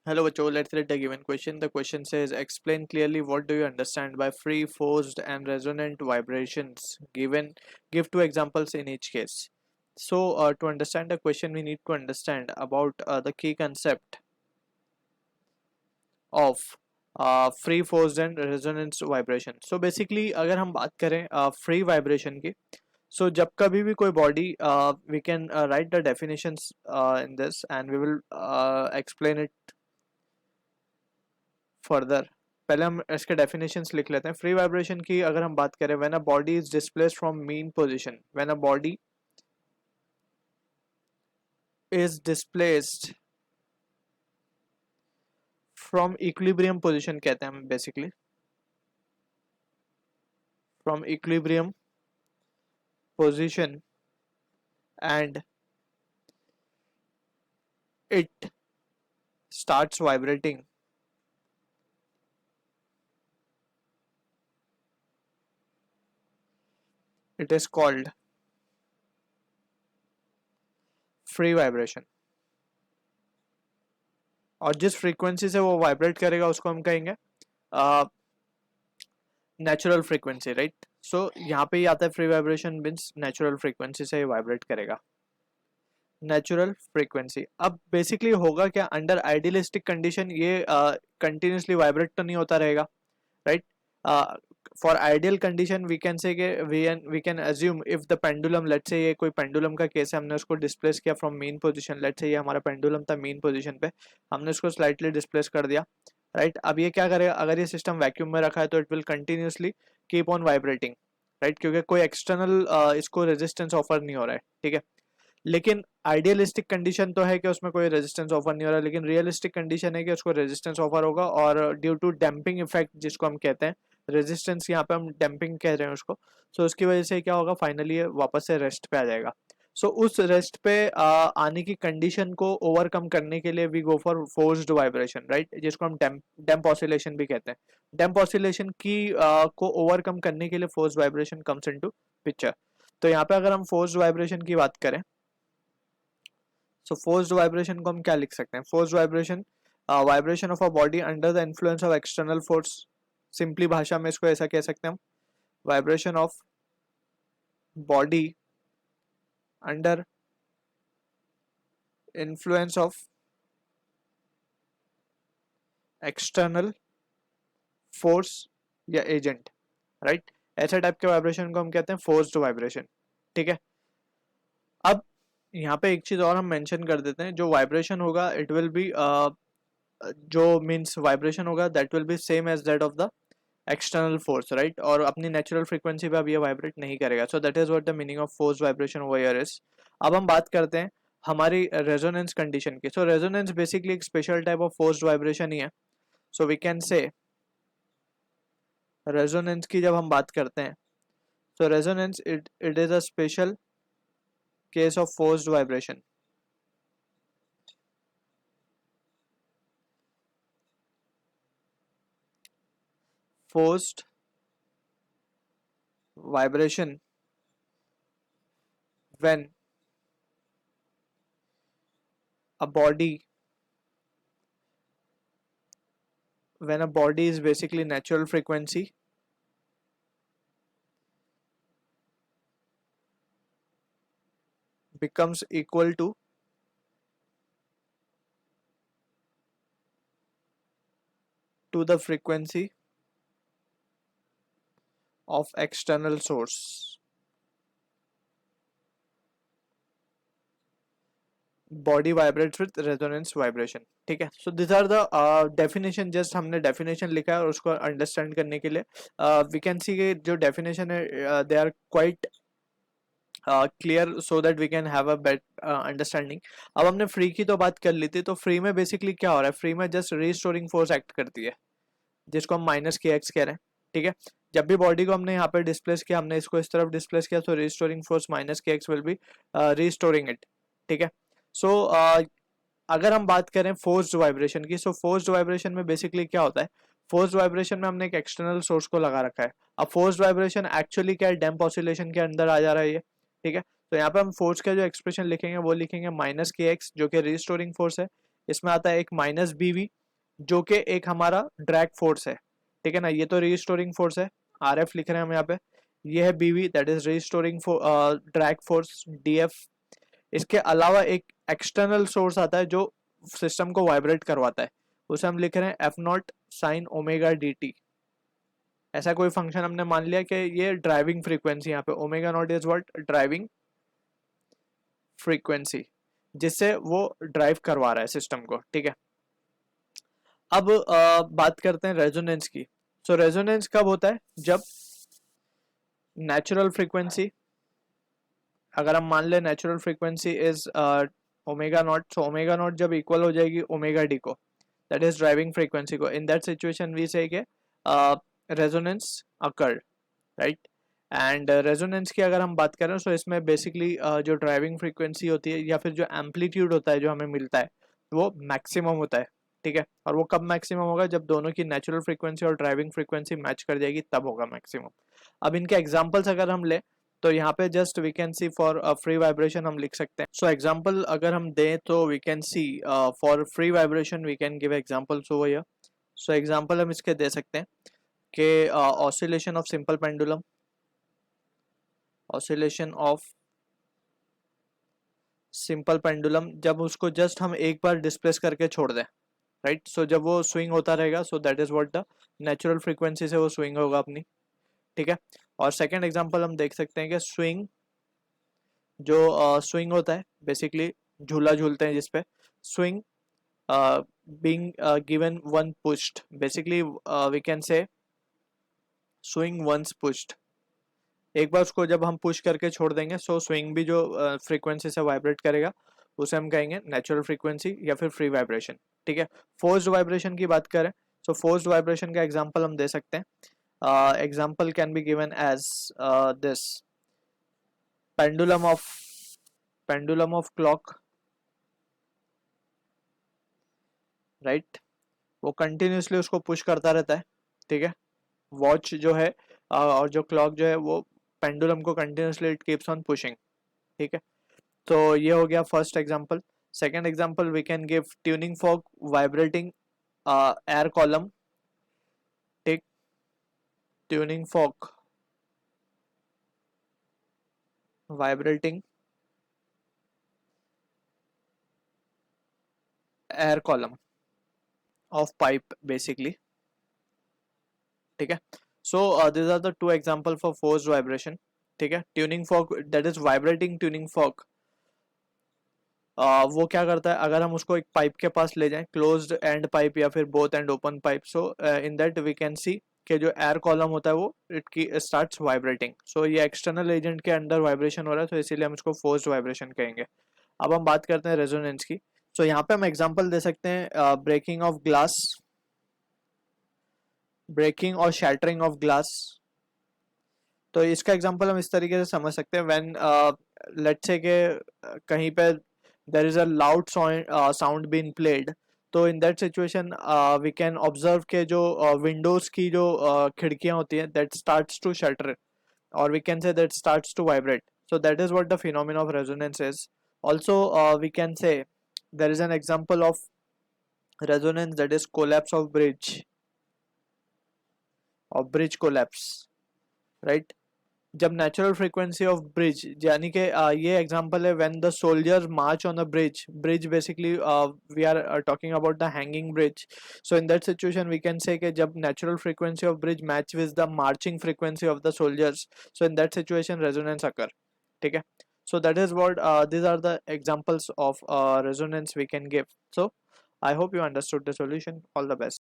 Hello, Bacho. Let's read the given question. The question says, explain clearly what do you understand by free, forced, and resonant vibrations. Give two examples in each case. So, to understand the question, we need to understand about the key concept of free, forced, and resonance vibration. So, basically, अगर हम बात करें free vibration की, so जब कभी भी कोई body, we can write the definitions in this, and we will explain it further. पहले हम इसके डेफिनेशंस लिख लेते हैं. फ्री वाइब्रेशन की अगर हम बात करें, when a body is displaced from mean position, when a body is displaced from equilibrium position कहते हैं हम basically, from equilibrium position and it starts vibrating, it is called free vibration. और जिस फ्रीक्वेंसी से वो वाइब्रेट करेगा उसको हम कहेंगे नेचुरल फ्रीक्वेंसी, राइट. सो यहाँ पे ही आता है free vibration means natural frequency से वाइब्रेट करेगा, नेचुरल फ्रीक्वेंसी. अब बेसिकली होगा क्या, अंडर आइडियलिस्टिक कंडीशन ये कंटिन्यूसली वाइब्रेट तो नहीं होता रहेगा, right. For ideal condition we can say we can assume if the pendulum, let's say ये कोई पेंडुलम का केस है, हमने उसको डिस्प्लेस किया from mean position. Let's say ये हमारा पेंडुलम था मीन पोजीशन पे, हमने उसको स्लाइटली डिस्प्लेस कर दिया, राइट. अब ये क्या करेगा, अगर ये सिस्टम वैक्यूम में रखा है तो it will continuously keep on vibrating, right, क्योंकि कोई एक्सटर्नल इसको रेजिस्टेंस ऑफर नहीं हो रहा है, ठीक है. लेकिन आइडियलिस्टिक कंडीशन तो है कि उसमें कोई रेजिस्टेंस ऑफर नहीं हो रहा, लेकिन रियलिस्टिक कंडीशन है कि उसको रेजिस्टेंस ऑफर होगा, और ड्यू टू डैम्पिंग इफेक्ट जिसको हम कहते हैं, रेजिस्टेंस यहाँ पे हम डैम्पिंग कह रहे हैं उसको, सो उसकी वजह से क्या होगा, फाइनली ये वापस से रेस्ट पे आ जाएगा. सो उस रेस्ट पे आने की कंडीशन को ओवरकम करने के लिए we go for forced vibration, right, जिसको हम डैम्प ऑसिलेशन भी कहते हैं. डैम्प ऑसिलेशन की को ओवरकम करने के लिए forced vibration comes into picture. तो यहाँ पे अगर हम फोर्स्ड वाइब्रेशन की बात करें, सो फोर्स्ड वाइब्रेशन को हम क्या लिख सकते हैं, forced vibration, vibration of a body under the influence of external force. Simply भाषा में इसको ऐसा कह सकते हैं हम, vibration of body under influence of external force या एजेंट, राइट. ऐसे टाइप के वाइब्रेशन को हम कहते हैं फोर्स्ड वाइब्रेशन, ठीक है. अब यहाँ पे एक चीज और हम मेंशन कर देते हैं, जो वाइब्रेशन होगा इट विल बी, जो मीन्स वाइब्रेशन होगा that will be same as that of the external force, right, और अपनी नेचुरल फ्रीक्वेंसी पे अब ये वाइब्रेट नहीं करेगा. So that is what the meaning of force vibration over here is. अब हम बात करते हैं हमारी रेजोनेंस कंडीशन की. सो रेजोनेंस बेसिकली एक special type of forced vibration ही है. So we can say resonance की जब हम बात करते हैं, so resonance it is a special case of forced vibration. Forced vibration when a body is basically natural frequency becomes equal to the frequency of external source. Body vibrates with resonance vibration, ठीक है. So this are the definition. Just हमने definition लिखा है और उसको understand करने के लिए वी कैन सी के जो डेफिनेशन है they are quite clear, so that we can have a better understanding. अब हमने फ्री की तो बात कर ली थी, तो फ्री में बेसिकली क्या हो रहा है, फ्री में जस्ट रीस्टोरिंग फोर्स एक्ट करती है, जिसको हम माइनस के एक्स कह रहे हैं, ठीक है. जब भी बॉडी को हमने यहाँ पे डिस्प्लेस किया, हमने इसको इस तरफ डिस्प्लेस किया, तो रिस्टोरिंग फोर्स माइनस के x will be restoring it, ठीक है. सो अगर हम बात करें फोर्स्ड वाइब्रेशन की, सो फोर्स्ड वाइब्रेशन में बेसिकली क्या होता है, फोर्स्ड वाइब्रेशन में हमने एक एक्सटर्नल सोर्स को लगा रखा है. अब फोर्स्ड वाइब्रेशन एक्चुअली क्या है, डैम्प ऑसिलेशन के अंदर आ जा रहा है ये, ठीक है. तो यहाँ पे हम फोर्स का जो एक्सप्रेशन लिखेंगे वो लिखेंगे माइनस के एक्स, जो कि रिस्टोरिंग फोर्स है, इसमें आता है एक माइनस BV जो कि एक हमारा ड्रैग फोर्स है, ठीक है ना। ये तो रीस्टोरिंग फोर्स है, RF लिख रहे हैं हम यहाँ पे। ये है BV that is restoring drag force DF। इसके अलावा एक एक्सटर्नल सोर्स आता है जो सिस्टम को वाइब्रेट करवाता है, उसे हम लिख रहे हैं F0 साइन ओमेगा DT। ऐसा कोई फंक्शन हमने मान लिया कि ये ड्राइविंग फ्रीक्वेंसी, यहाँ पे omega naught is what, driving frequency, जिससे वो ड्राइव करवा रहा है सिस्टम को, ठीक है। अब बात करते हैं रेजोनेंस की। सो रेजोनेंस कब होता है, जब नेचुरल फ्रीक्वेंसी, अगर हम मान ले natural frequency is omega naught, so omega naught जब इक्वल हो जाएगी ओमेगा डी को, दैट इज ड्राइविंग फ्रीक्वेंसी को, इन दैट सिचुएशन वी से के resonance occurred, right. And resonance की अगर हम बात करें तो इसमें बेसिकली जो ड्राइविंग फ्रीक्वेंसी होती है या फिर जो एम्पलीट्यूड होता है जो हमें मिलता है वो मैक्सिमम होता है, ठीक है। और वो कब मैक्सिमम होगा, जब दोनों की नेचुरल फ्रीक्वेंसी और ड्राइविंग फ्रीक्वेंसी मैच कर जाएगी, तब होगा मैक्सिमम। अब इनके एग्जांपल्स अगर हम ले तो यहाँ पे just we can see for free vibration हम लिख सकते हैं। सो एग्जांपल अगर हम दें तो we can see for free vibration we can give examples over here. So example हम इसके दे सकते हैं कि oscillation of simple pendulum, oscillation of simple pendulum, जब उसको जस्ट हम एक बार डिस्प्लेस करके छोड़ दें, राइट। सो जब वो स्विंग होता रहेगा, सो that is what the natural frequency से वो स्विंग होगा अपनी, ठीक है। और सेकंड एग्जांपल हम देख सकते हैं कि स्विंग, जो स्विंग होता है बेसिकली झूला झूलते हैं जिसपे, swing being given one pushed, basically we can say swing once pushed, एक बार उसको जब हम पुश करके छोड़ देंगे, सो स्विंग भी जो फ्रीक्वेंसी से वाइब्रेट करेगा उसे हम कहेंगे नेचुरल फ्रीक्वेंसी या फिर फ्री वाइब्रेशन, ठीक है। फोर्स्ड वाइब्रेशन की बात करें, सो फोर्स्ड वाइब्रेशन का एग्जांपल हम दे सकते हैं। Example can be given as this pendulum of clock, right. वो कंटिन्यूसली उसको पुश करता रहता है, ठीक है। वॉच जो है और जो क्लॉक जो है वो पेंडुलम को continuously it keeps on pushing, ठीक है। तो ये हो गया first example. Second example we can give tuning fork vibrating air column, ठीक। Tuning fork vibrating air column of pipe basically, ठीक है। So this are the two example for forced vibration, ठीक है। Tuning fork that is vibrating tuning fork, वो क्या करता है, अगर हम उसको एक पाइप के पास ले जाएं, क्लोज्ड एंड पाइप या फिर both end open pipe, so in that we can see कि जो एयर कॉलम होता है वो इट की स्टार्ट्स वाइब्रेटिंग। सो ये एक्सटर्नल एजेंट के अंडर वाइब्रेशन हो रहा है, तो इसीलिए हम इसको फोर्स्ड वाइब्रेशन कहेंगे। अब हम बात करते हैं रेजोनेंस की। सो यहाँ पे हम एग्जांपल दे सकते हैं ब्रेकिंग ऑफ ग्लास, ब्रेकिंग और शैटरिंग ऑफ ग्लास। तो इसका एग्जांपल हम इस तरीके से समझ सकते हैं, व्हेन लेट्स से के कहीं पे there is a loud sound being played, तो in that situation we can observe के जो विंडोज की जो खिड़कियां होती हैं that starts to shutter, or we can say that starts to vibrate. So that is what the phenomenon of resonance is. Also we can say there is an example of resonance, that is collapse of bridge collapse, right। जब natural frequency of bridge, यानी कि ये example है when the soldiers march on a bridge basically we are talking about the hanging bridge. So in that situation we can say कि जब natural frequency of bridge match with the marching frequency of the soldiers, so in that situation resonance occur, ठीक है। So that is what these are the examples of resonance we can give. So I hope you understood the solution. All the best.